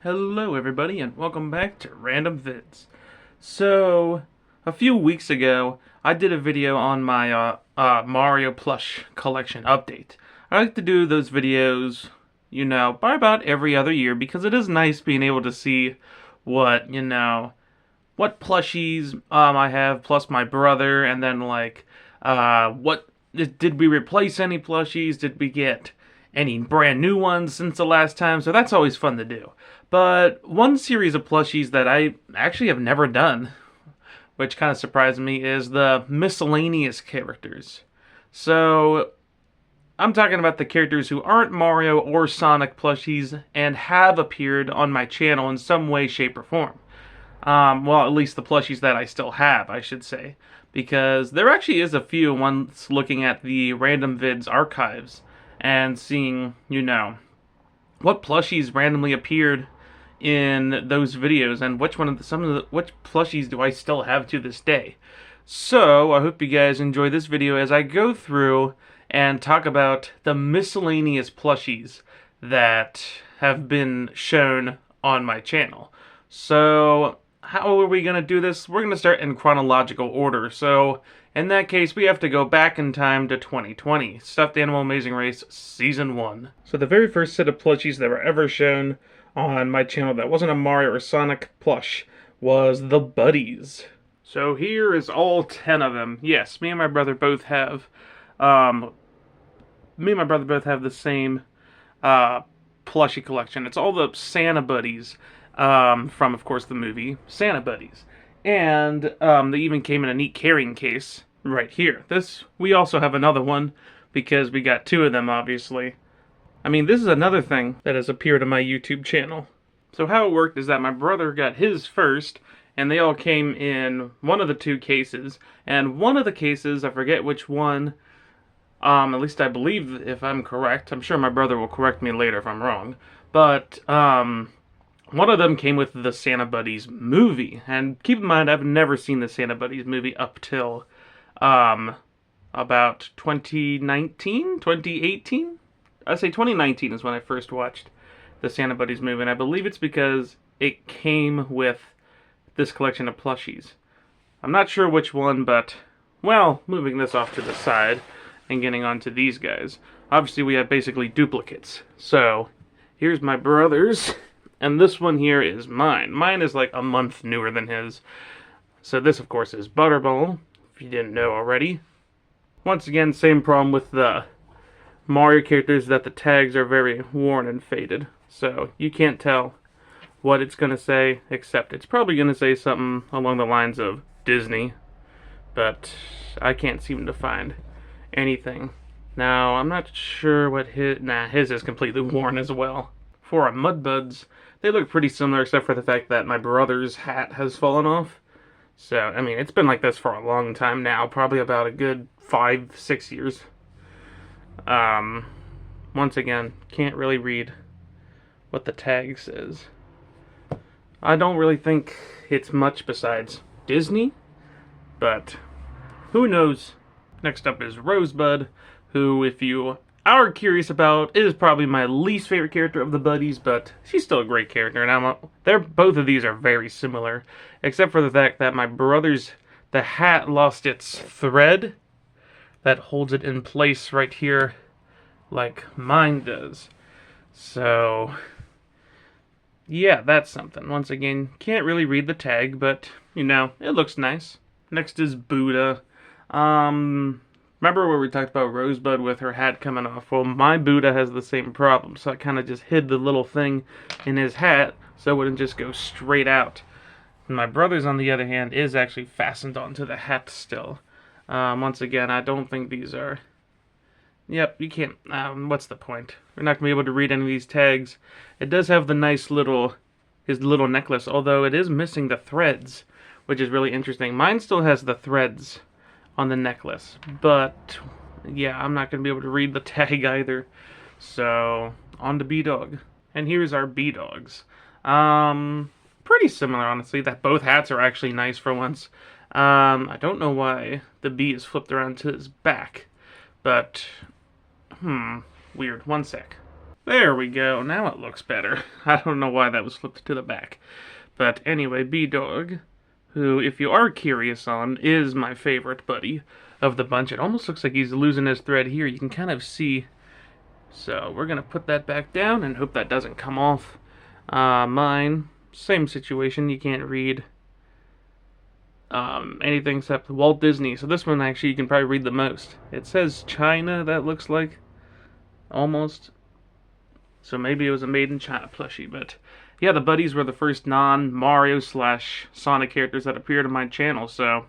Hello everybody and welcome back to Random Vids. So, a few weeks ago, I did a video on my Mario plush collection update. I like to do those videos, by about every other year because it is nice being able to see what plushies I have, plus my brother, and then what did we replace any plushies? Did we get any brand new ones since the last time? So that's always fun to do. But one series of plushies that I actually have never done, which kind of surprised me, is the miscellaneous characters. So I'm talking about the characters who aren't Mario or Sonic plushies and have appeared on my channel in some way, shape, or form. Well, at least the plushies that I still have, I should say. Because there actually is a few once looking at the Random Vids archives and seeing, what plushies randomly appeared in those videos and which plushies do I still have to this day. So, I hope you guys enjoy this video as I go through and talk about the miscellaneous plushies that have been shown on my channel. So, how are we going to do this? We're going to start in chronological order. So, in that case, we have to go back in time to 2020. Stuffed Animal Amazing Race Season 1. So the very first set of plushies that were ever shown on my channel that wasn't a Mario or Sonic plush was the Buddies. So here is all 10 of them. Yes, me and my brother both have the same plushie collection. It's all the Santa Buddies from, of course, the movie Santa Buddies. And they even came in a neat carrying case right here. We also have another one because we got two of them, obviously. I mean, this is another thing that has appeared on my YouTube channel. So how it worked is that my brother got his first, and they all came in one of the two cases. And one of the cases, I forget which one, at least I believe if I'm correct. I'm sure my brother will correct me later if I'm wrong. But, one of them came with the Santa Buddies movie. And keep in mind, I've never seen the Santa Buddies movie up till, about 2019? 2018? I'd say 2019 is when I first watched the Santa Buddies movie, and I believe it's because it came with this collection of plushies. I'm not sure which one, but, well, moving this off to the side and getting onto these guys. Obviously, we have basically duplicates. So, here's my brother's, and this one here is mine. Mine is like a month newer than his. So this, of course, is Butterball, if you didn't know already. Once again, same problem with the Mario characters, that the tags are very worn and faded. So you can't tell what it's going to say, except it's probably going to say something along the lines of Disney. But I can't seem to find anything. Now, I'm not sure what his is completely worn as well. For our Mudbuds, they look pretty similar except for the fact that my brother's hat has fallen off. So, I mean, it's been like this for a long time now, probably about a good 5-6 years. Once again, can't really read what the tag says. I don't really think it's much besides Disney, but who knows. Next up is Rosebud, who, if you are curious about, is probably my least favorite character of the Buddies, but she's still a great character, and both of these are very similar, except for the fact that my brother's, the hat lost its thread that holds it in place right here, like mine does. So, yeah, that's something. Once again, can't really read the tag, but, it looks nice. Next is Buddha. Remember where we talked about Rosebud with her hat coming off? Well, my Buddha has the same problem, so I kind of just hid the little thing in his hat so it wouldn't just go straight out. And my brother's, on the other hand, is actually fastened onto the hat still. Once again, I don't think these are... Yep, you can't... what's the point? We're not going to be able to read any of these tags. It does have the nice his little necklace, although it is missing the threads, which is really interesting. Mine still has the threads on the necklace, but yeah, I'm not going to be able to read the tag either. So, on to B-Dog. And here's our B-Dogs. Pretty similar, honestly, that both hats are actually nice for once. I don't know why the B is flipped around to his back, but, weird. One sec. There we go. Now it looks better. I don't know why that was flipped to the back. But anyway, B-Dog, who, if you are curious on, is my favorite buddy of the bunch. It almost looks like he's losing his thread here. You can kind of see. So we're going to put that back down and hope that doesn't come off. Mine, same situation. You can't read anything except Walt Disney. So this one, actually, you can probably read the most. It says China, that looks like. Almost. So maybe it was a made in China plushie, but yeah, the buddies were the first non-Mario / Sonic characters that appeared on my channel, so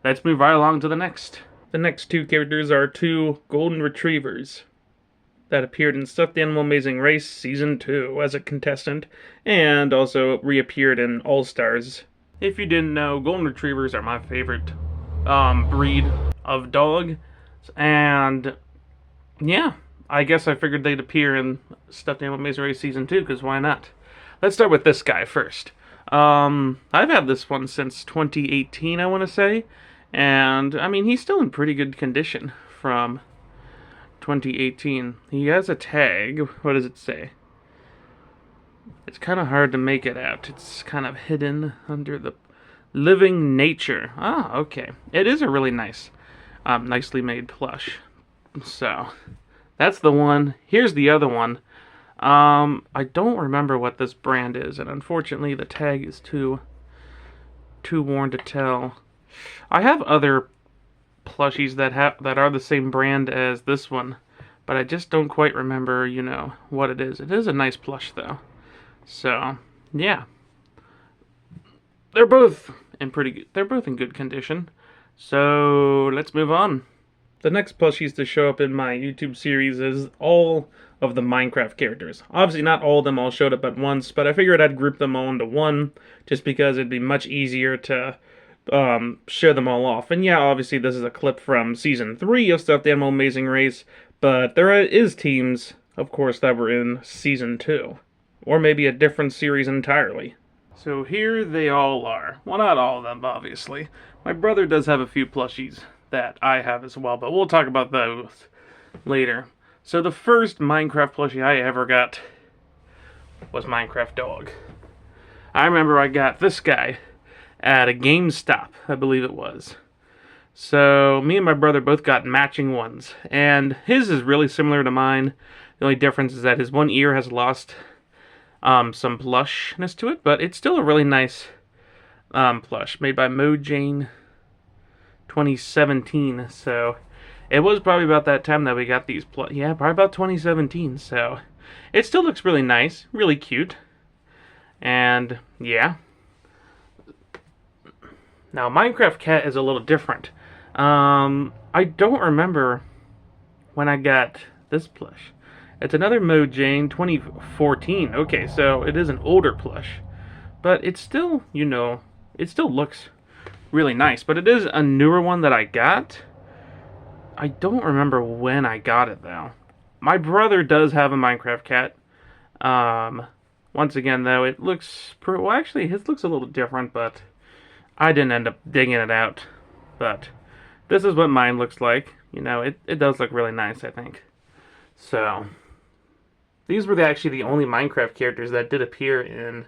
let's move right along to the next. The next two characters are two golden retrievers that appeared in Stuffed Animal Amazing Race Season 2 as a contestant, and also reappeared in All-Stars. If you didn't know, golden retrievers are my favorite breed of dog, and yeah, I guess I figured they'd appear in Stuffed Animal Amazing Race Season 2, because why not? Let's start with this guy first. I've had this one since 2018, I want to say. And, I mean, he's still in pretty good condition from 2018. He has a tag. What does it say? It's kind of hard to make it out. It's kind of hidden under the living nature. Ah, okay. It is a really nice, nicely made plush. So that's the one. Here's the other one. I don't remember what this brand is, and unfortunately the tag is too worn to tell. I have other plushies that are the same brand as this one, but I just don't quite remember, you know, what it is. It is a nice plush though. So, yeah. They're both in good condition. So, let's move on. The next plushies to show up in my YouTube series is all of the Minecraft characters. Obviously not all of them all showed up at once, but I figured I'd group them all into one, just because it'd be much easier to show them all off. And yeah, obviously this is a clip from Season 3 of Stuffed Animal Amazing Race, but there is teams, of course, that were in Season 2. Or maybe a different series entirely. So here they all are. Well, not all of them, obviously. My brother does have a few plushies that I have as well, but we'll talk about those later. So the first Minecraft plushie I ever got was Minecraft Dog. I remember I got this guy at a GameStop, I believe it was. So me and my brother both got matching ones, and his is really similar to mine. The only difference is that his one ear has lost some plushness to it, but it's still a really nice plush made by Mojang 2017. So it was probably about that time that we got these yeah, probably about 2017. So it still looks really nice, really cute. And yeah. Now Minecraft Cat is a little different. I don't remember when I got this plush. It's another Mojang 2014. Okay, so it is an older plush. But it's still, you know, it still looks really nice. But it is a newer one that I got. I don't remember when I got it, though. My brother does have a Minecraft Cat. Once again, though, it looks... well, actually, his looks a little different, but I didn't end up digging it out. But this is what mine looks like. You know, it does look really nice, I think. So these were actually the only Minecraft characters that did appear in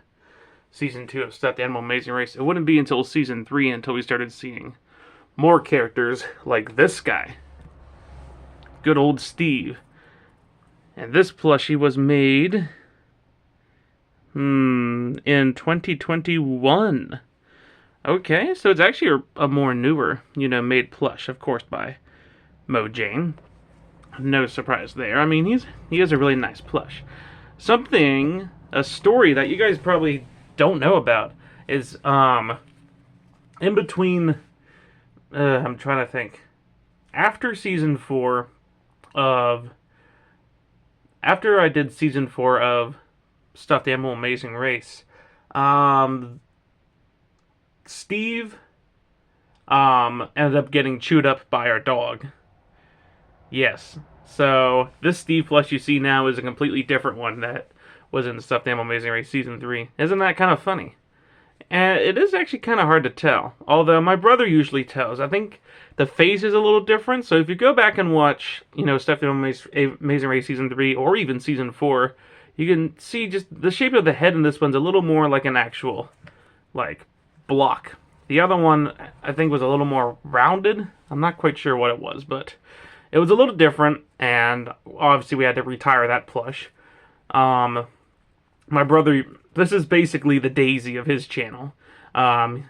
Season 2 of Stuffed Animal Amazing Race. It wouldn't be until Season 3 until we started seeing more characters like this guy. Good old Steve. And this plushie was made in 2021. Okay, so it's actually a more newer, you know, made plush, of course, by Mojang. No surprise there. I mean, he has a really nice plush. A story that you guys probably don't know about is in between. I'm trying to think. After I did Season 4 of Stuffed Animal Amazing Race, Steve ended up getting chewed up by our dog. Yes. So this Steve plush you see now is a completely different one that was in the Stuffed Animal Amazing Race Season 3. Isn't that kind of funny? And it is actually kind of hard to tell. Although my brother usually tells. I think the face is a little different. So if you go back and watch, Stuff the Amazing Race Season 3 or even Season 4, you can see just the shape of the head in this one's a little more like an actual, like, block. The other one, I think, was a little more rounded. I'm not quite sure what it was, but it was a little different, and obviously we had to retire that plush. My brother, this is basically the Daisy of his channel.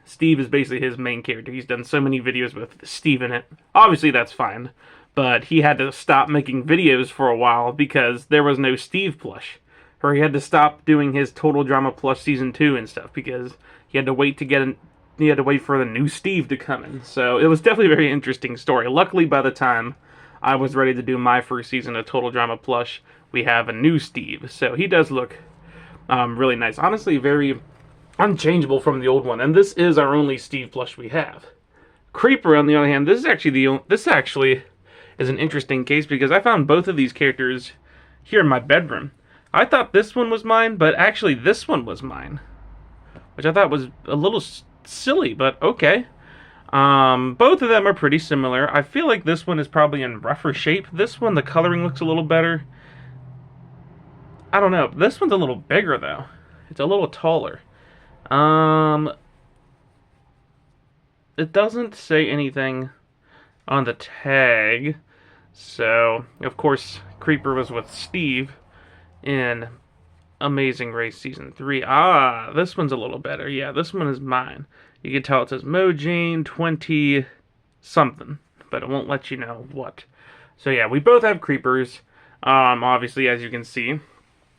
Steve is basically his main character. He's done so many videos with Steve in it. Obviously, that's fine, but he had to stop making videos for a while because there was no Steve plush. Or he had to stop doing his Total Drama Plush Season 2 and stuff because he had to wait for the new Steve to come in. So it was definitely a very interesting story. Luckily, by the time I was ready to do my first season of Total Drama Plush, we have a new Steve. So he does look really nice. Honestly, very unchangeable from the old one. And this is our only Steve plush we have. Creeper, on the other hand, this actually is an interesting case because I found both of these characters here in my bedroom. I thought this one was mine, but actually this one was mine, which I thought was a little silly, but okay. Both of them are pretty similar. I feel like this one is probably in rougher shape. This one, the coloring looks a little better. I don't know. This one's a little bigger, though. It's a little taller. It doesn't say anything on the tag. So, of course, Creeper was with Steve in Amazing Race Season 3. Ah, this one's a little better. Yeah, this one is mine. You can tell it says Mojane 20 something, but it won't let you know what. So yeah, we both have Creepers. Obviously, as you can see,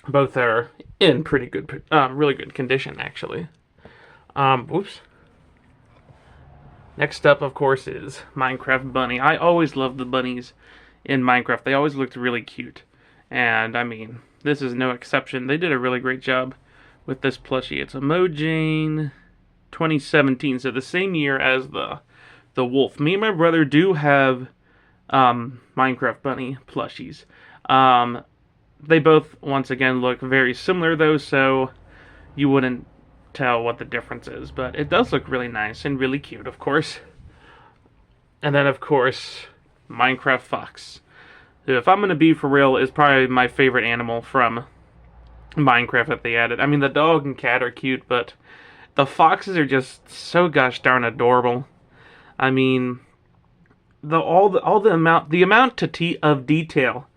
both are in pretty good, really good condition, actually. Oops. Next up, of course, is Minecraft Bunny. I always loved the bunnies in Minecraft. They always looked really cute. And, I mean, this is no exception. They did a really great job with this plushie. It's a Mojane 2017, so the same year as the wolf. Me and my brother do have Minecraft Bunny plushies. They both, once again, look very similar, though, so you wouldn't tell what the difference is. But it does look really nice and really cute, of course. And then, of course, Minecraft Fox. If I'm going to be for real, is probably my favorite animal from Minecraft that they added. I mean, the dog and cat are cute, but the foxes are just so gosh darn adorable. I mean, the amount of detail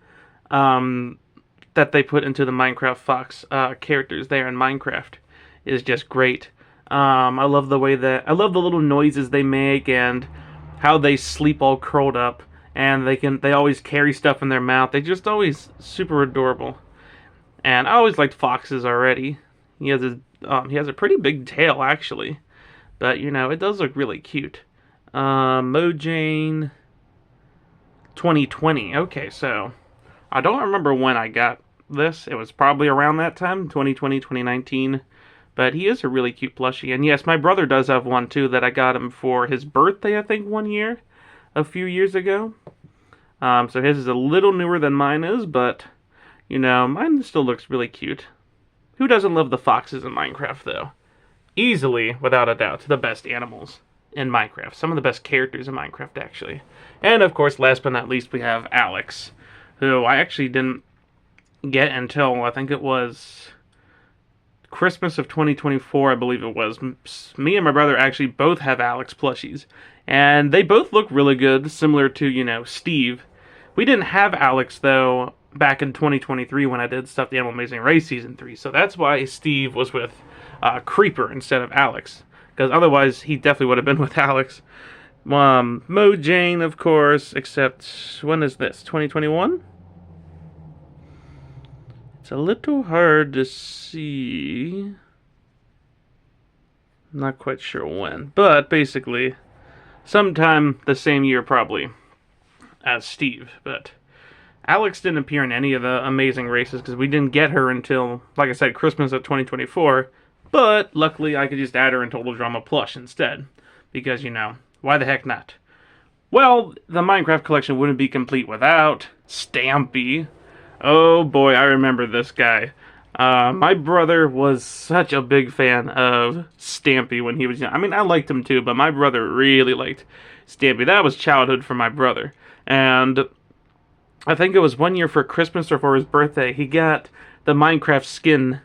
that they put into the Minecraft Fox characters there in Minecraft is just great. I love the little noises they make and how they sleep all curled up, and they always carry stuff in their mouth. They just always super adorable. And I always liked foxes already. He has a pretty big tail actually, but it does look really cute. Mojane 2020. Okay, so I don't remember when I got this. It was probably around that time, 2020, 2019. But he is a really cute plushie. And yes, my brother does have one too that I got him for his birthday, I think, a few years ago. So his is a little newer than mine is, but, mine still looks really cute. Who doesn't love the foxes in Minecraft, though? Easily, without a doubt, the best animals in Minecraft. Some of the best characters in Minecraft, actually. And, of course, last but not least, we have Alex, who I actually didn't get until, I think it was Christmas of 2024, I believe it was. Me and my brother actually both have Alex plushies. And they both look really good, similar to, Steve. We didn't have Alex, though, back in 2023 when I did Stuff the Animal Amazing Race Season 3. So that's why Steve was with Creeper instead of Alex. Because otherwise, he definitely would have been with Alex. Mojane, of course, except, when is this? 2021? It's a little hard to see. I'm not quite sure when. But, basically, sometime the same year, probably, as Steve. But Alex didn't appear in any of the Amazing Races because we didn't get her until, like I said, Christmas of 2024. But luckily, I could just add her in Total Drama Plush instead. Because, why the heck not? Well, the Minecraft collection wouldn't be complete without Stampy. Oh boy, I remember this guy. My brother was such a big fan of Stampy when he was young. I mean, I liked him too, but my brother really liked Stampy. That was childhood for my brother. And I think it was one year for Christmas or for his birthday, he got the Minecraft skin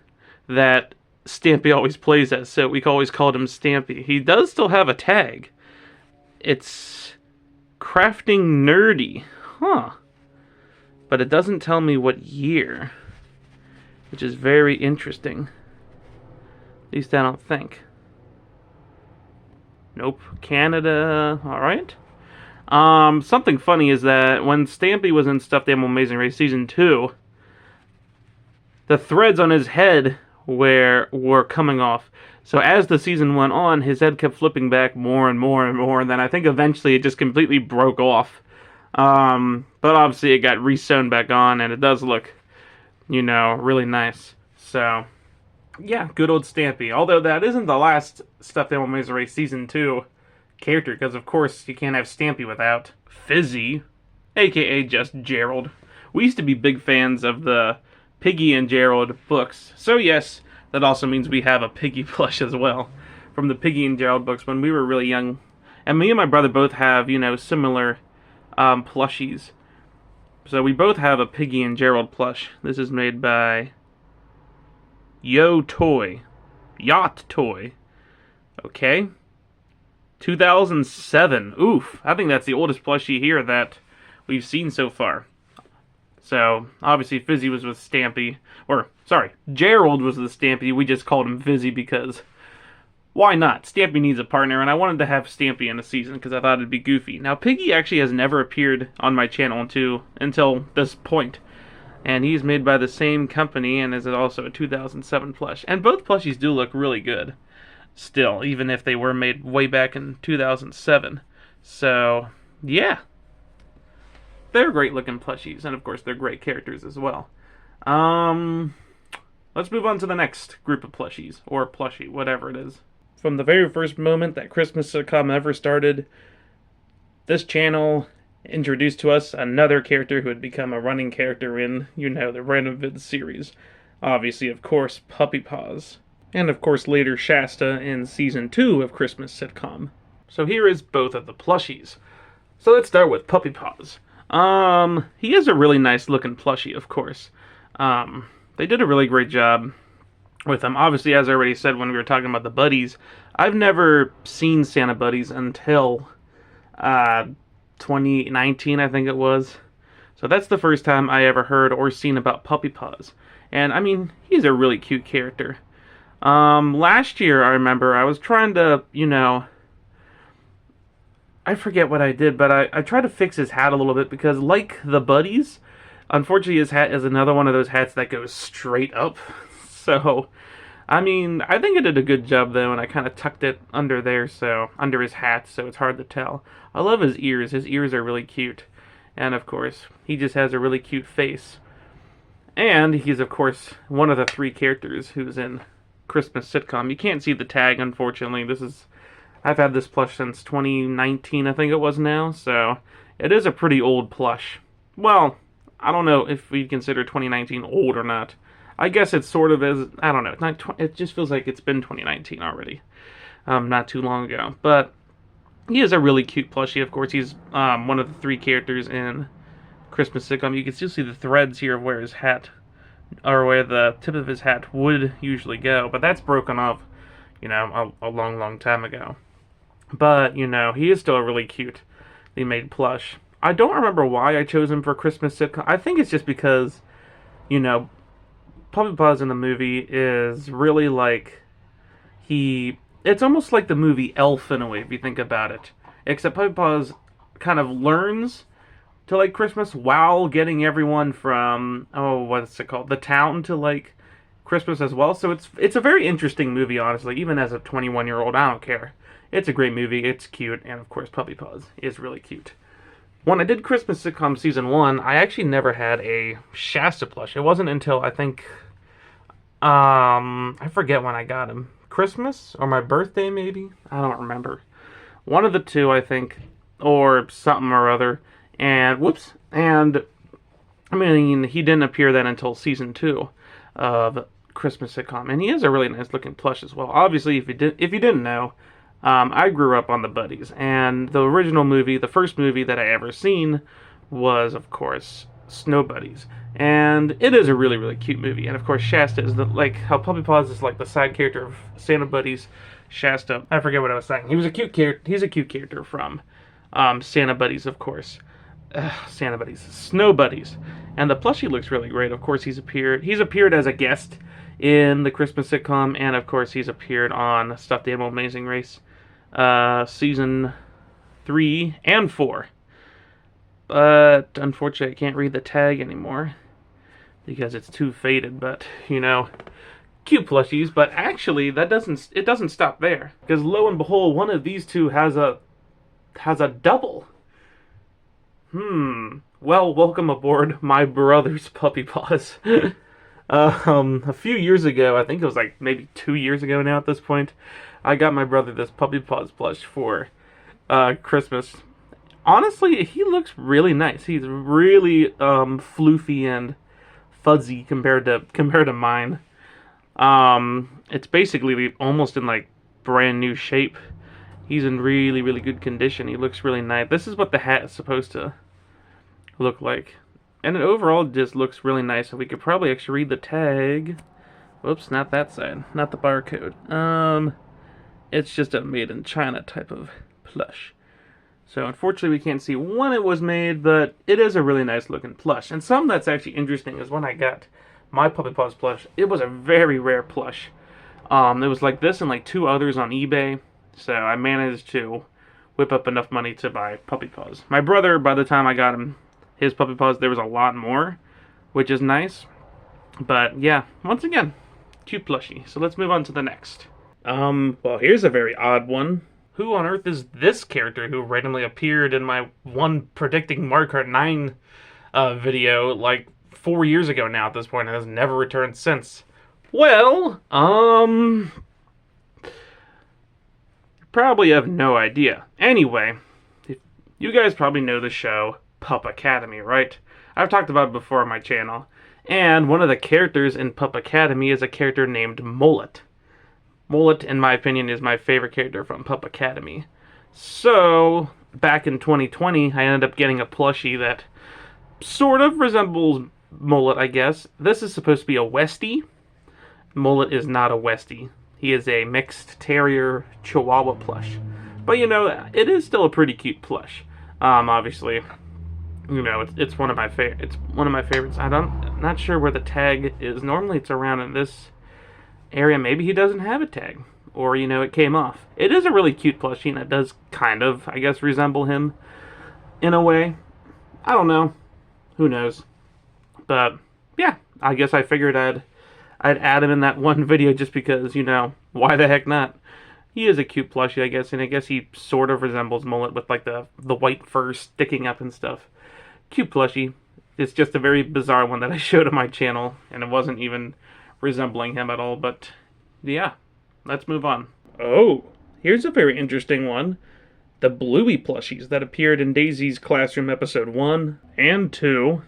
that Stampy always plays as, so we always called him Stampy. He does still have a tag. It's crafting nerdy. Huh. But it doesn't tell me what year, which is very interesting. At least I don't think. Nope. Canada. Alright. Something funny is that when Stampy was in Stuffed Animal Amazing Race Season 2, the threads on his head were coming off. So as the season went on, his head kept flipping back more and more and more, and then I think eventually it just completely broke off. But obviously it got re-sewn back on, and it does look, really nice. So, yeah, good old Stampy. Although that isn't the last Stuffed Animal Amazing Race Season 2 character, because of course you can't have Stampy without Fizzy, aka just Gerald. We used to be big fans of the Piggy and Gerald books. So yes, that also means we have a Piggy plush as well from the Piggy and Gerald books when we were really young. And me and my brother both have, similar plushies. So we both have a Piggy and Gerald plush. This is made by Yacht Toy. Okay. 2007. Oof. I think that's the oldest plushie here that we've seen so far. So, obviously Fizzy was with Stampy. Gerald was with Stampy. We just called him Fizzy because why not? Stampy needs a partner, and I wanted to have Stampy in a season because I thought it'd be goofy. Now, Piggy actually has never appeared on my channel until this point. And he's made by the same company and is also a 2007 plush. And both plushies do look really good still, even if they were made way back in 2007. So, yeah. They're great looking plushies, and of course they're great characters as well. Let's move on to the next group of plushies, or plushie, whatever it is. From the very first moment that Christmas sitcom ever started, this channel introduced to us another character who had become a running character in, the Random Vids series. Obviously, of course, Puppy Paws. And of course later Shasta in Season 2 of Christmas Sitcom. So here is both of the plushies. So let's start with Puppy Paws. He is a really nice looking plushie, of course. They did a really great job with him. Obviously, as I already said when we were talking about the buddies, I've never seen Santa buddies until 2019, I think it was. So that's the first time I ever heard or seen about Puppy Paws. And I mean, he's a really cute character. Last year, I remember, I was trying to, I forget what I did, but I tried to fix his hat a little bit because, like the buddies, unfortunately his hat is another one of those hats that goes straight up. So, I mean, I think I did a good job though, and I kind of tucked it under there, under his hat, so it's hard to tell. I love his ears. His ears are really cute. And of course, he just has a really cute face. And he's, of course, one of the 3 characters who's in Christmas Sitcom. You can't see the tag, unfortunately. I've had this plush since 2019, I think it was now, so it is a pretty old plush. Well, I don't know if we consider 2019 old or not. I guess it sort of is. I don't know. It just feels like it's been 2019 already. Not too long ago. But he is a really cute plushie. Of course, he's one of the 3 characters in Christmas Sitcom. You can still see the threads here of where his hat, or where the tip of his hat would usually go. But that's broken off, a long, long time ago. But, he is still a really cute made plush. I don't remember why I chose him for Christmas Sitcom. I think it's just because, Puppy Paws in the movie is really like, it's almost like the movie Elf in a way, if you think about it. Except Puppy Paws kind of learns to like Christmas while getting everyone from, what's it called? The town to like Christmas as well. So it's a very interesting movie, honestly. Even as a 21-year-old, I don't care. It's a great movie, it's cute, and of course Puppy Paws is really cute. When I did Christmas Sitcom Season 1, I actually never had a Shasta plush. It wasn't until, I think, I forget when I got him. Christmas? Or my birthday, maybe? I don't remember. One of the two, I think, or something or other. And, I mean, he didn't appear then until Season 2 of Christmas sitcom, and he is a really nice looking plush as well. Obviously, if you didn't know, I grew up on the Buddies, and the original movie, the first movie that I ever seen, was of course Snow Buddies, and it is a really really cute movie. And of course, Shasta is like how Puppy Paws is like the side character of Santa Buddies. Shasta, I forget what I was saying. He was a cute character. He's a cute character from Santa Buddies, of course. Santa Buddies, Snow Buddies, and the plushie looks really great. Of course, he's appeared as a guest in the Christmas sitcom, and of course, he's appeared on Stuffed Animal Amazing Race, season 3 and 4. But unfortunately, I can't read the tag anymore because it's too faded. But you know, cute plushies. But actually, it doesn't stop there, because lo and behold, one of these two has a double. Well, welcome aboard my brother's Puppy Paws. A few years ago, I think it was like maybe 2 years ago now at this point, I got my brother this Puppy Paws plush for Christmas. Honestly, he looks really nice. He's really floofy and fuzzy compared to mine. It's basically almost in like brand new shape. He's in really, really good condition. He looks really nice. This is what the hat is supposed to look like. And it overall just looks really nice. So we could probably actually read the tag. Whoops, not that side. Not the barcode. It's just a made in China type of plush. So unfortunately we can't see when it was made, but it is a really nice looking plush. And something that's actually interesting is when I got my Puppy Paws plush, it was a very rare plush. It was like this and like 2 others on eBay. So I managed to whip up enough money to buy Puppy Paws. My brother, by the time I got him his Puppy Paws, there was a lot more, which is nice. But yeah, once again, cute plushie. So let's move on to the next. Well, here's a very odd one. Who on earth is this character who randomly appeared in my one predicting Mario Kart 9 video like 4 years ago now at this point and has never returned since? Well, probably have no idea. Anyway, you guys probably know the show Pup Academy, right? I've talked about it before on my channel. And one of the characters in Pup Academy is a character named Mullet. Mullet, in my opinion, is my favorite character from Pup Academy. So, back in 2020, I ended up getting a plushie that sort of resembles Mullet, I guess. This is supposed to be a Westie. Mullet is not a Westie. He is a mixed terrier Chihuahua plush. But you know, it is still a pretty cute plush. Obviously, you know, it's one of my favorites. I'm not sure where the tag is. Normally it's around in this area. Maybe he doesn't have a tag, or you know, it came off. It is a really cute plushie, and it does kind of, I guess, resemble him in a way. I don't know. Who knows? But yeah, I guess I figured I'd add him in that one video just because, you know, why the heck not? He is a cute plushie, I guess, and I guess he sort of resembles Mullet with like the white fur sticking up and stuff. Cute plushie. It's just a very bizarre one that I showed on my channel, and it wasn't even resembling him at all, but yeah, let's move on. Oh, here's a very interesting one. The Bluey plushies that appeared in Daisy's Classroom episode 1 and 2,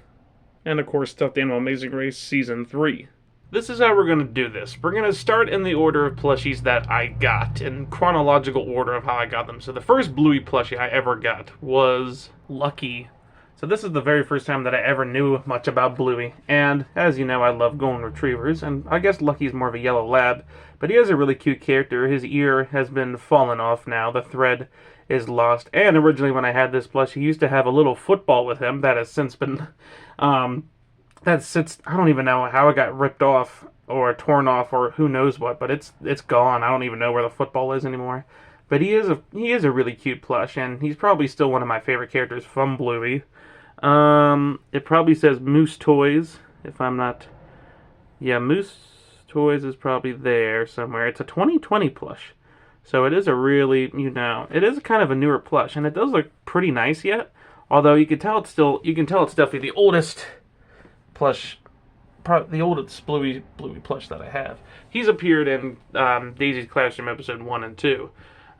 and of course Stuffed Animal Amazing Race season 3. This is how we're going to do this. We're going to start in the order of plushies that I got, in chronological order of how I got them. So the first Bluey plushie I ever got was Lucky. So this is the very first time that I ever knew much about Bluey. And as you know, I love golden retrievers, and I guess Lucky's more of a yellow lab. But he is a really cute character. His ear has been fallen off now. The thread is lost. And originally when I had this plush, he used to have a little football with him that has since been... I don't even know how it got ripped off or torn off or who knows what, but it's gone. I don't even know where the football is anymore. But he is a really cute plush, and he's probably still one of my favorite characters from Bluey. It probably says Moose Toys, if I'm not... Yeah, Moose Toys is probably there somewhere. It's a 2020 plush. So it is a really, you know, it is kind of a newer plush, and it does look pretty nice yet. Although you can tell it's definitely the oldest plush, the oldest Bluey plush that I have. He's appeared in Daisy's Classroom episode 1 and 2.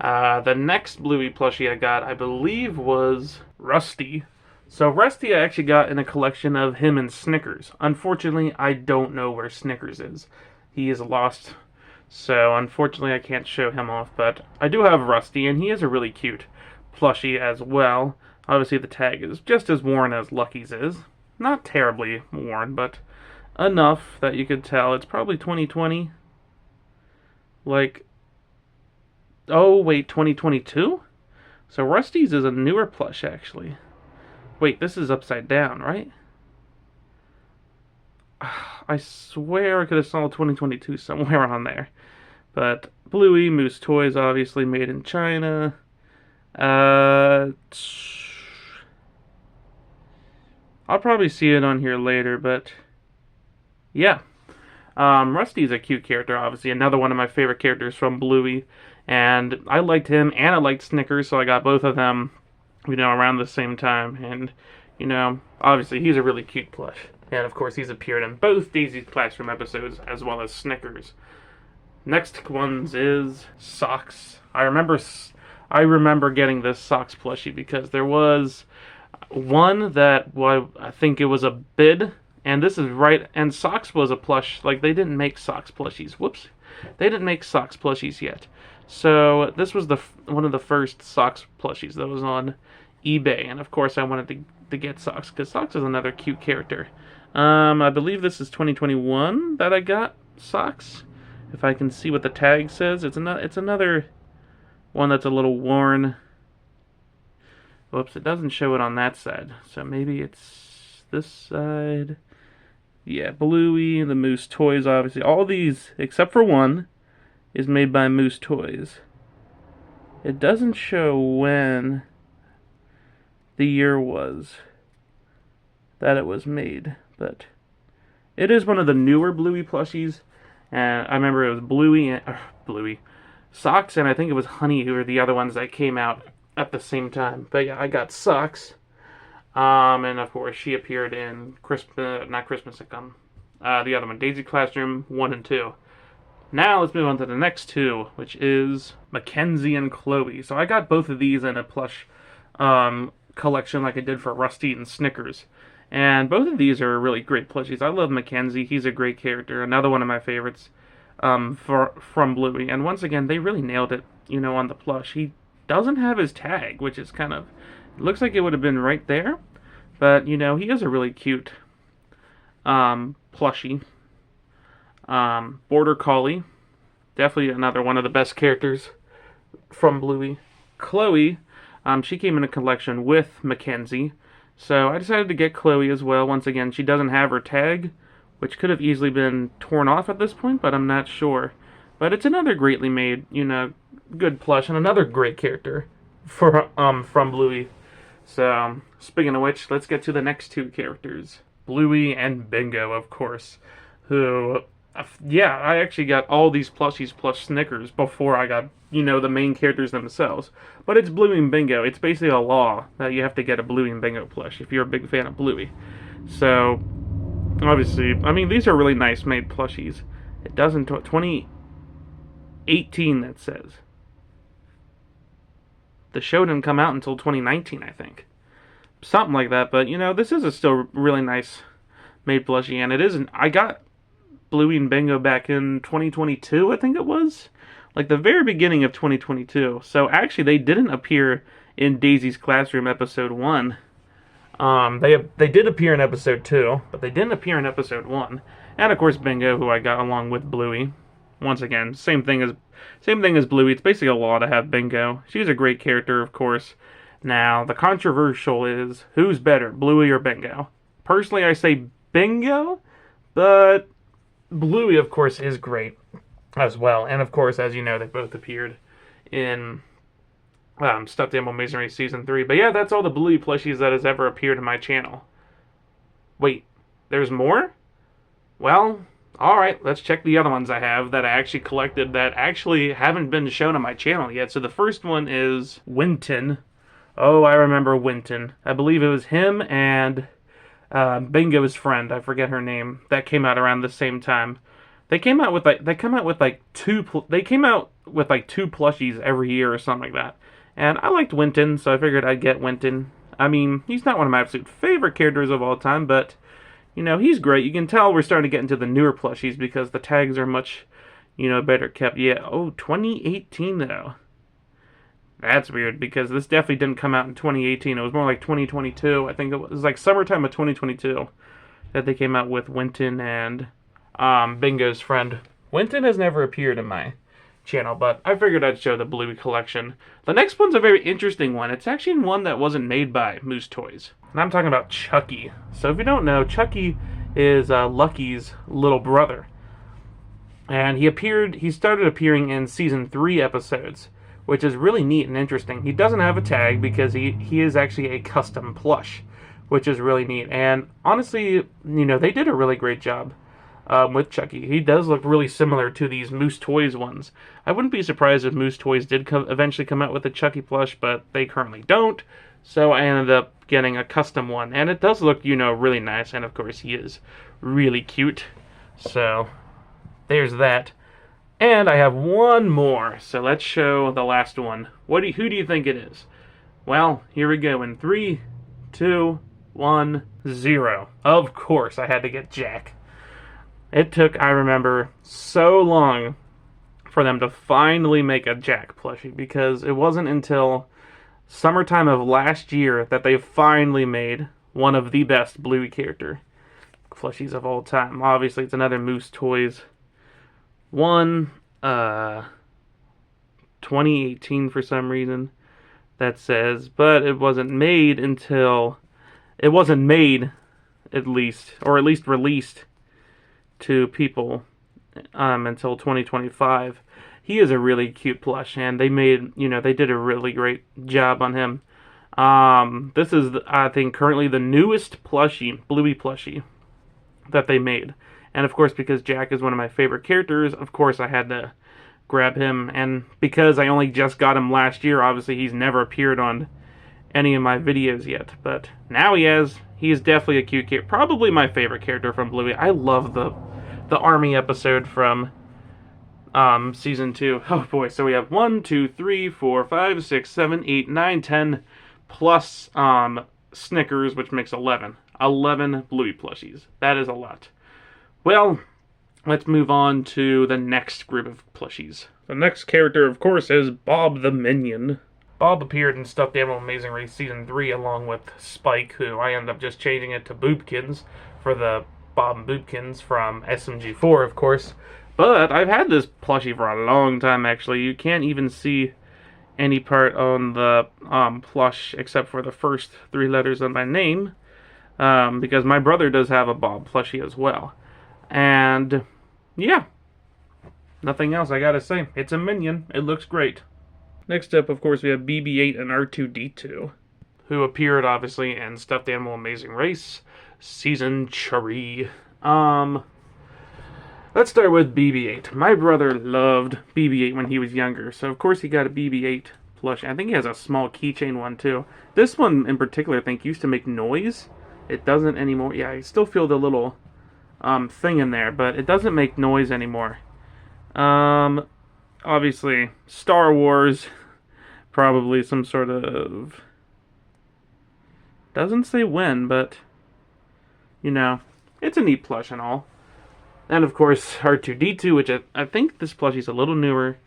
The next Bluey plushie I got, I believe, was Rusty. So Rusty I actually got in a collection of him and Snickers. Unfortunately, I don't know where Snickers is. he is lost. So unfortunately I can't show him off, but I do have Rusty, and he is a really cute plushie as well. Obviously the tag is just as worn as Lucky's is. Not terribly worn, but enough that you could tell it's probably 2020. Like, oh wait, 2022? So Rusty's is a newer plush, actually. Wait, this is upside down, right? I swear I could have saw 2022 somewhere on there. But Bluey, Moose Toys, obviously made in China. I'll probably see it on here later, but yeah. Rusty's a cute character, obviously. Another one of my favorite characters from Bluey. And I liked him, and I liked Snickers, so I got both of them, around the same time. And, obviously he's a really cute plush. And, of course, he's appeared in both Daisy's Classroom episodes, as well as Snickers. Next ones is Socks. I remember getting this Socks plushie because there was one that, well, I think it was a bid, and this is right, and Socks was a plush. Like, they didn't make Socks plushies. Whoops. They didn't make Socks plushies yet. So this was one of the first Socks plushies that was on eBay, and of course I wanted to get Socks because Socks is another cute character. I believe this is 2021 that I got Socks. If I can see what the tag says, it's another one that's a little worn. Whoops, it doesn't show it on that side, so maybe it's this side. Yeah, Bluey, the Moose Toys, obviously. All these, except for one, is made by Moose Toys. It doesn't show when the year was that it was made, but it is one of the newer Bluey plushies. And I remember it was Bluey, Socks, and I think it was Honey, who were the other ones that came out at the same time. But yeah, I got Socks. And of course, she appeared in not Christmas Sitcom, the other one, Daisy Classroom 1 and 2. Now let's move on to the next two, which is Mackenzie and Chloe. So I got both of these in a plush collection like I did for Rusty and Snickers. And both of these are really great plushies. I love Mackenzie. He's a great character. Another one of my favorites from Bluey. And once again, they really nailed it, on the plush. He doesn't have his tag, which is kind of... It looks like it would have been right there. But, he is a really cute plushie. Border Collie. Definitely another one of the best characters from Bluey. Chloe, she came in a collection with Mackenzie. So I decided to get Chloe as well. Once again, she doesn't have her tag, which could have easily been torn off at this point, but I'm not sure. But it's another greatly made, good plush, and another great character from Bluey. So, speaking of which, let's get to the next two characters. Bluey and Bingo, of course, who, yeah, I actually got all these plushies plus Snickers before I got, the main characters themselves. But it's Bluey and Bingo. It's basically a law that you have to get a Bluey and Bingo plush if you're a big fan of Bluey. So, obviously, I mean, these are really nice made plushies. It doesn't, 2018 that says. The show didn't come out until 2019, I think. Something like that, but, this is a still really nice made plushie, and it isn't, I got Bluey and Bingo back in 2022, I think it was. Like the very beginning of 2022. So actually they didn't appear in Daisy's Classroom episode 1. They did appear in episode 2, but they didn't appear in episode 1. And of course Bingo, who I got along with Bluey. Once again, same thing as Bluey. It's basically a law to have Bingo. She's a great character, of course. Now, the controversial is, who's better, Bluey or Bingo? Personally, I say Bingo, but Bluey, of course, is great as well. And of course, as you know, they both appeared in Stuffed Animal Misery Season 3. But yeah, that's all the Bluey plushies that has ever appeared in my channel. Wait, there's more? Well, alright, let's check the other ones I have that I actually collected that actually haven't been shown on my channel yet. So the first one is Winton. Oh, I remember Winton. I believe it was him and Bingo's friend, I forget her name, that came out around the same time. They came out with two plushies every year or something like that. And I liked Winton, so I figured I'd get Winton. I mean, he's not one of my absolute favorite characters of all time, but you know, he's great. You can tell we're starting to get into the newer plushies because the tags are much, you know, better kept. Yeah, oh, 2018 though. That's weird because this definitely didn't come out in 2018. It was more like 2022. I think it was like summertime of 2022 that they came out with Winton and Bingo's friend. Winton has never appeared in my channel, but I figured I'd show the Bluey collection. The next one's a very interesting one. It's actually one that wasn't made by Moose Toys. And I'm talking about Chucky. So if you don't know, Chucky is Lucky's little brother. And he started appearing in season 3 episodes, which is really neat and interesting. He doesn't have a tag because he is actually a custom plush, which is really neat. And honestly, you know, they did a really great job with Chucky. He does look really similar to these Moose Toys ones. I wouldn't be surprised if Moose Toys did eventually come out with a Chucky plush, but they currently don't. So I ended up getting a custom one. And it does look, you know, really nice. And of course, he is really cute. So there's that. And I have one more, so let's show the last one. Who do you think it is? Well, here we go in 3, 2, 1, 0. Of course, I had to get Jack. It took, I remember, so long for them to finally make a Jack plushie because it wasn't until summertime of last year that they finally made one of the best Bluey character plushies of all time. Obviously, it's another Moose Toys one, 2018 for some reason, that says, but it wasn't made, at least released to people, until 2025. He is a really cute plush, and they did a really great job on him. This is, I think, currently the newest plushie, Bluey plushie, that they made. And of course, because Jack is one of my favorite characters, of course I had to grab him. And because I only just got him last year, obviously he's never appeared on any of my videos yet. But now he has. He is definitely a cute character. Probably my favorite character from Bluey. I love the army episode from season 2. Oh boy, so we have 1, 2, 3, 4, 5, 6, 7, 8, 9, 10 plus Snickers, which makes 11. 11 Bluey plushies. That is a lot. Well, let's move on to the next group of plushies. The next character, of course, is Bob the Minion. Bob appeared in Stuffed Animal Amazing Race Season 3 along with Spike, who I ended up just changing it to Boobkins for the Bob and Boobkins from SMG4, of course. But I've had this plushie for a long time, actually. You can't even see any part on the plush except for the first 3 letters of my name, because my brother does have a Bob plushie as well. And yeah, nothing else I gotta say. It's a minion. It looks great. Next up, of course, we have BB-8 and R2-D2, who appeared, obviously, in Stuffed Animal Amazing Race Season 3. Let's start with BB-8. My brother loved BB-8 when he was younger, so of course he got a BB-8 plush. I think he has a small keychain one, too. This one, in particular, I think, used to make noise. It doesn't anymore. Yeah, I still feel the little thing in there, but it doesn't make noise anymore. Obviously, Star Wars, probably some sort of, doesn't say when, but, you know, it's a neat plush and all. And of course, R2-D2, which I think this plushie's a little newer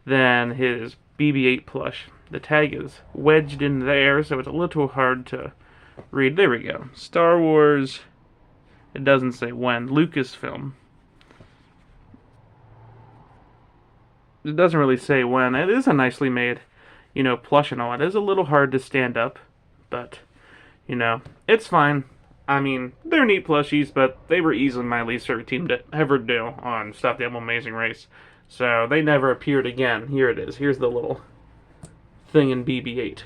than his BB-8 plush. The tag is wedged in there, so it's a little hard to read. There we go. Star Wars. It doesn't say when. Lucasfilm. It doesn't really say when. It is a nicely made, you know, plush and all. It is a little hard to stand up, but, you know, it's fine. I mean, they're neat plushies, but they were easily my least favorite team to ever do on Stuffed Animal Amazing Race. So they never appeared again. Here it is. Here's the little thing in BB-8.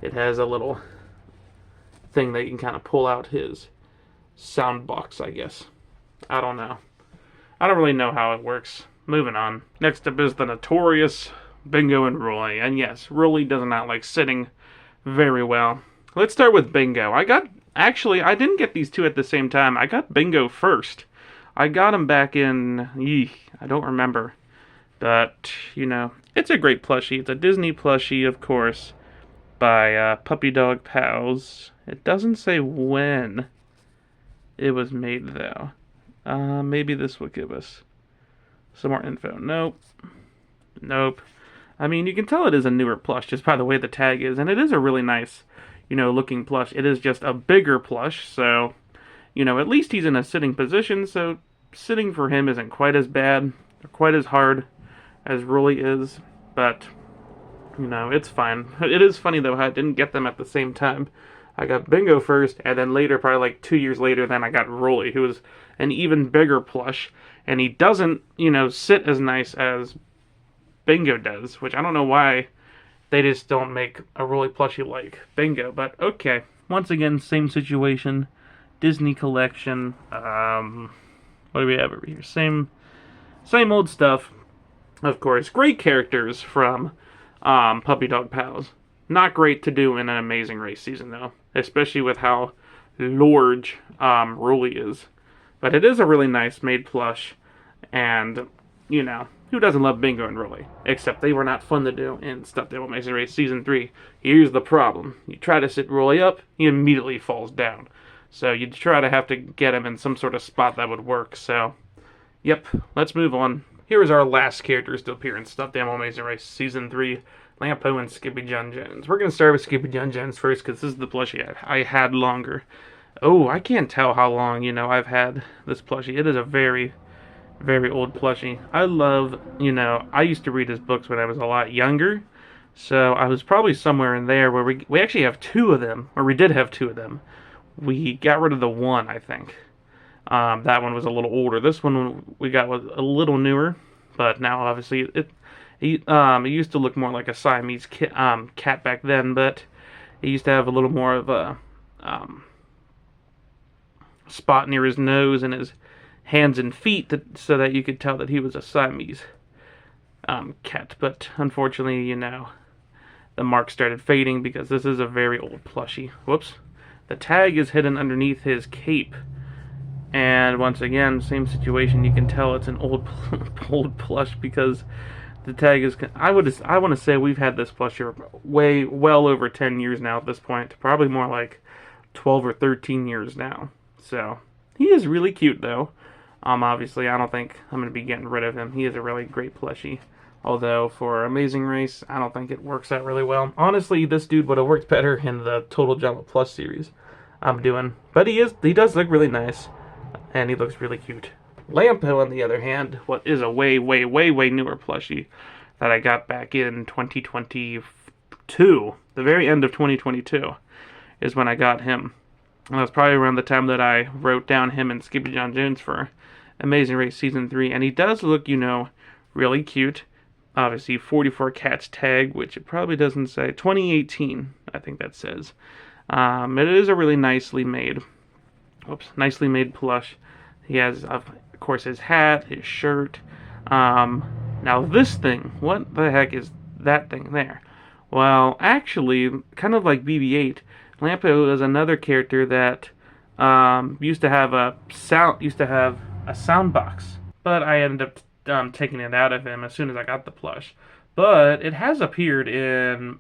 It has a little thing that you can kind of pull out his sound box, I guess. I don't know. I don't really know how it works. Moving on. Next up is the notorious Bingo and Roy. And yes, Roy does not like sitting very well. Let's start with Bingo. Actually, I didn't get these two at the same time. I got Bingo first. I got him back in, I don't remember. But, you know, it's a great plushie. It's a Disney plushie, of course, by Puppy Dog Pals. It doesn't say when it was made, though. Maybe this will give us some more info. Nope. Nope. I mean, you can tell it is a newer plush just by the way the tag is, and it is a really nice, looking plush. It is just a bigger plush, so, at least he's in a sitting position, so sitting for him isn't quite as bad or quite as hard as Rolly is, but, it's fine. It is funny, though, how I didn't get them at the same time. I got Bingo first, and then later, probably like 2 years later, then I got Rolly, who is an even bigger plush, and he doesn't, sit as nice as Bingo does, which I don't know why they just don't make a Rolly plushie like Bingo, but okay. Once again, same situation, Disney collection. What do we have over here? Same old stuff. Of course, great characters from Puppy Dog Pals. Not great to do in an Amazing Race season, though, especially with how large Rolly is. But it is a really nice made plush, and, who doesn't love Bingo and Rolly? Except they were not fun to do in Stuffed Animal Amazing Race Season 3. Here's the problem. You try to sit Rolly up, he immediately falls down. So you try to have to get him in some sort of spot that would work, so... Yep, let's move on. Here is our last characters to appear in Stuffed Animal Amazing Race Season 3, Lampo and Skippy John Jones. We're going to start with Skippy John Jones first, because this is the plushie I had longer. Oh, I can't tell how long, I've had this plushie. It is a very, very old plushie. I love, I used to read his books when I was a lot younger, so I was probably somewhere in there where we actually have two of them, or we did have two of them. We got rid of the one, I think. That one was a little older. This one we got was a little newer, but now obviously it used to look more like a Siamese cat back then, but it used to have a little more of a spot near his nose and his hands and feet so that you could tell that he was a Siamese cat. But unfortunately, the mark started fading because this is a very old plushie. Whoops. The tag is hidden underneath his cape. And once again, same situation. You can tell it's an old plush because the tag is... I want to say we've had this plush here well over 10 years now at this point. Probably more like 12 or 13 years now. So, he is really cute, though. Obviously, I don't think I'm going to be getting rid of him. He is a really great plushie. Although, for Amazing Race, I don't think it works out really well. Honestly, this dude would have worked better in the Total Drama Plus series I'm doing. But he does look really nice. And he looks really cute. Lampo, on the other hand, what is a way, way, way, way newer plushie that I got back in 2022. The very end of 2022 is when I got him. And that was probably around the time that I wrote down him and Skippy John Jones for Amazing Race Season 3. And he does look, really cute. Obviously, 44 Cats tag, which it probably doesn't say. 2018, I think that says. It is a really nicely made plush. He has, of course, his hat, his shirt. Now this thing, what the heck is that thing there? Well, actually, kind of like BB-8, Lampo is another character that used to have a sound box, but I ended up taking it out of him as soon as I got the plush. But it has appeared in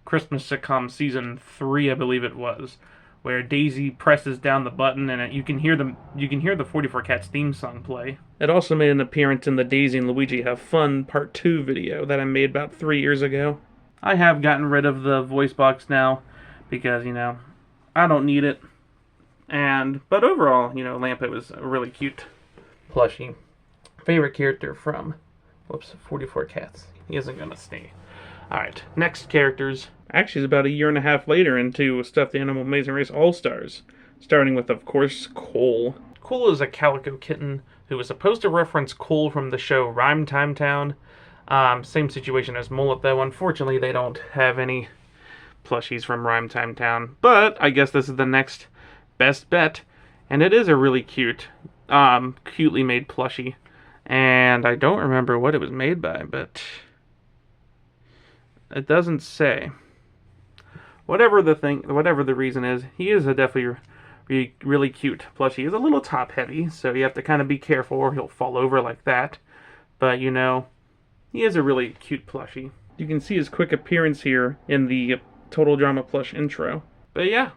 Christmas sitcom season 3, I believe it was, where Daisy presses down the button and you can hear the 44 Cats theme song play. It also made an appearance in the Daisy and Luigi Have Fun Part 2 video that I made about 3 years ago. I have gotten rid of the voice box now because, I don't need it. But overall, Lampo is a really cute plushie. Favorite character from 44 Cats. He isn't gonna stay. Alright, next characters. Actually, it's about a year and a half later into Stuffed Animal Amazing Race All-Stars. Starting with, of course, Cole. Cole is a calico kitten who was supposed to reference Cole from the show Rhyme Time Town. Same situation as Mullet, though. Unfortunately, they don't have any plushies from Rhyme Time Town. But I guess this is the next best bet. And it is a really cutely made plushie. And I don't remember what it was made by, but it doesn't say. Whatever the reason is, he is a definitely really cute plushie. He's a little top heavy, so you have to kind of be careful or he'll fall over like that. But, he is a really cute plushie. You can see his quick appearance here in the Total Drama Plush intro. But yeah,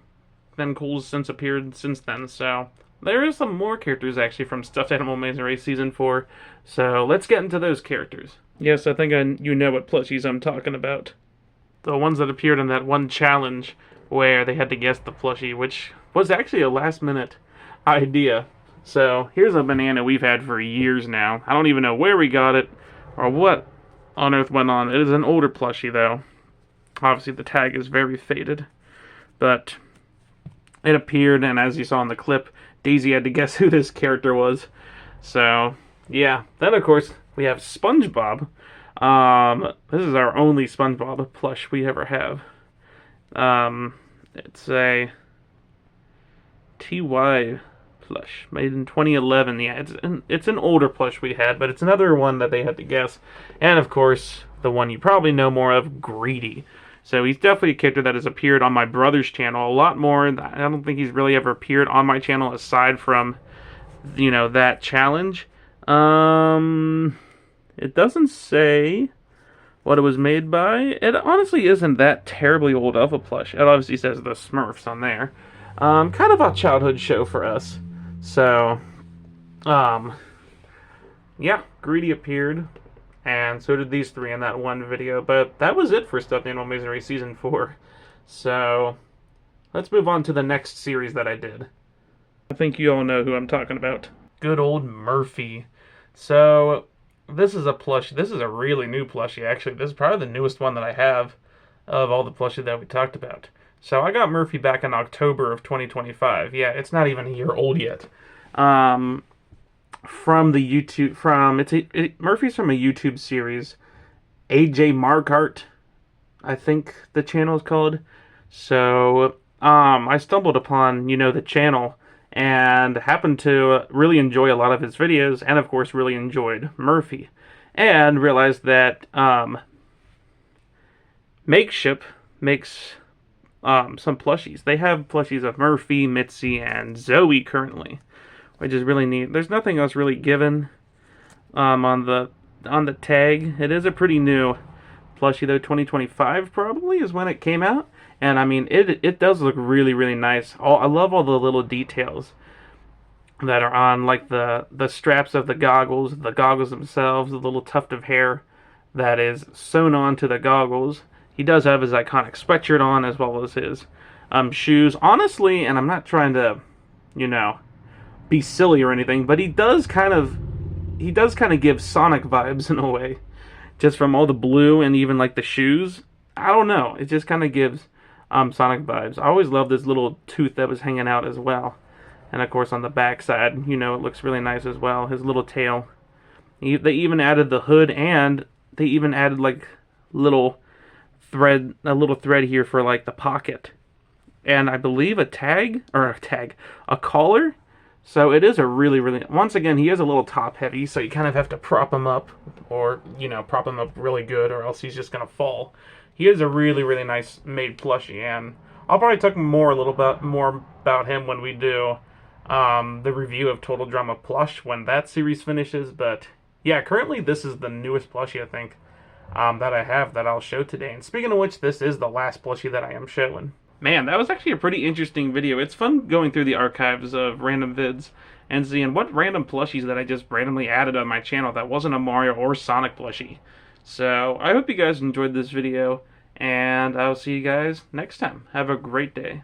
then Cole's since appeared since then, so there is some more characters actually from Stuffed Animal Amazing Race Season 4, so let's get into those characters. Yes, I think you know what plushies I'm talking about. The ones that appeared in that one challenge where they had to guess the plushie, which was actually a last-minute idea. So here's a banana we've had for years now. I don't even know where we got it or what on earth went on. It is an older plushie, though. Obviously, the tag is very faded, but it appeared, and as you saw in the clip, Daisy had to guess who this character was. So, yeah. Then, of course, we have SpongeBob. This is our only SpongeBob plush we ever have. It's a TY plush, made in 2011. Yeah, it's an older plush we had, but it's another one that they had to guess. And, of course, the one you probably know more of, Greedy. So he's definitely a character that has appeared on my brother's channel a lot more. I don't think he's really ever appeared on my channel aside from, you know, that challenge. It doesn't say what it was made by. It honestly isn't that terribly old of a plush. It obviously says the Smurfs on there. Kind of a childhood show for us. So, yeah, Greedy appeared. And so did these three in that one video. But that was it for Stuffed Animal Amazing Race Season 4. So, let's move on to the next series that I did. I think you all know who I'm talking about. Good old Murphy. So, this is a plushie. This is a really new plushie, actually. This is probably the newest one that I have of all the plushie that we talked about. So, I got Murphy back in October of 2025. Yeah, it's not even a year old yet. From the YouTube, Murphy's from a YouTube series, AJ Markart, I think the channel is called. So, I stumbled upon, you know, the channel and happened to really enjoy a lot of his videos, and of course really enjoyed Murphy, and realized that Makeship makes some plushies. They have plushies of Murphy, Mitzi, and Zoe currently, which is really neat. There's nothing else really given on the tag. It is a pretty new plushie though. 2025 probably is when it came out, and I mean it does look really, really nice. I love all the little details that are on, like the straps of the goggles themselves, the little tuft of hair that is sewn onto the goggles. He does have his iconic sweatshirt on, as well as his shoes. Honestly, and I'm not trying to, you know, be silly or anything, but he does kind of give Sonic vibes in a way, just from all the blue and even like the shoes. I don't know, it just kind of gives Sonic vibes. I always loved this little tooth that was hanging out as well, and of course on the back side, you know, it looks really nice as well. His little tail. They even added the hood, and they even added like a little thread here for like the pocket, and I believe a collar. So it is a really, really, once again, he is a little top heavy, so you kind of have to prop him up, or, you know, prop him up really good, or else he's just going to fall. He is a really, really nice made plushie, and I'll probably talk more about him when we do the review of Total Drama Plush, when that series finishes. But yeah, currently this is the newest plushie, I think, that I have that I'll show today. And speaking of which, this is the last plushie that I am showing. Man, that was actually a pretty interesting video. It's fun going through the archives of random vids and seeing what random plushies that I just randomly added on my channel that wasn't a Mario or Sonic plushie. So, I hope you guys enjoyed this video, and I'll see you guys next time. Have a great day.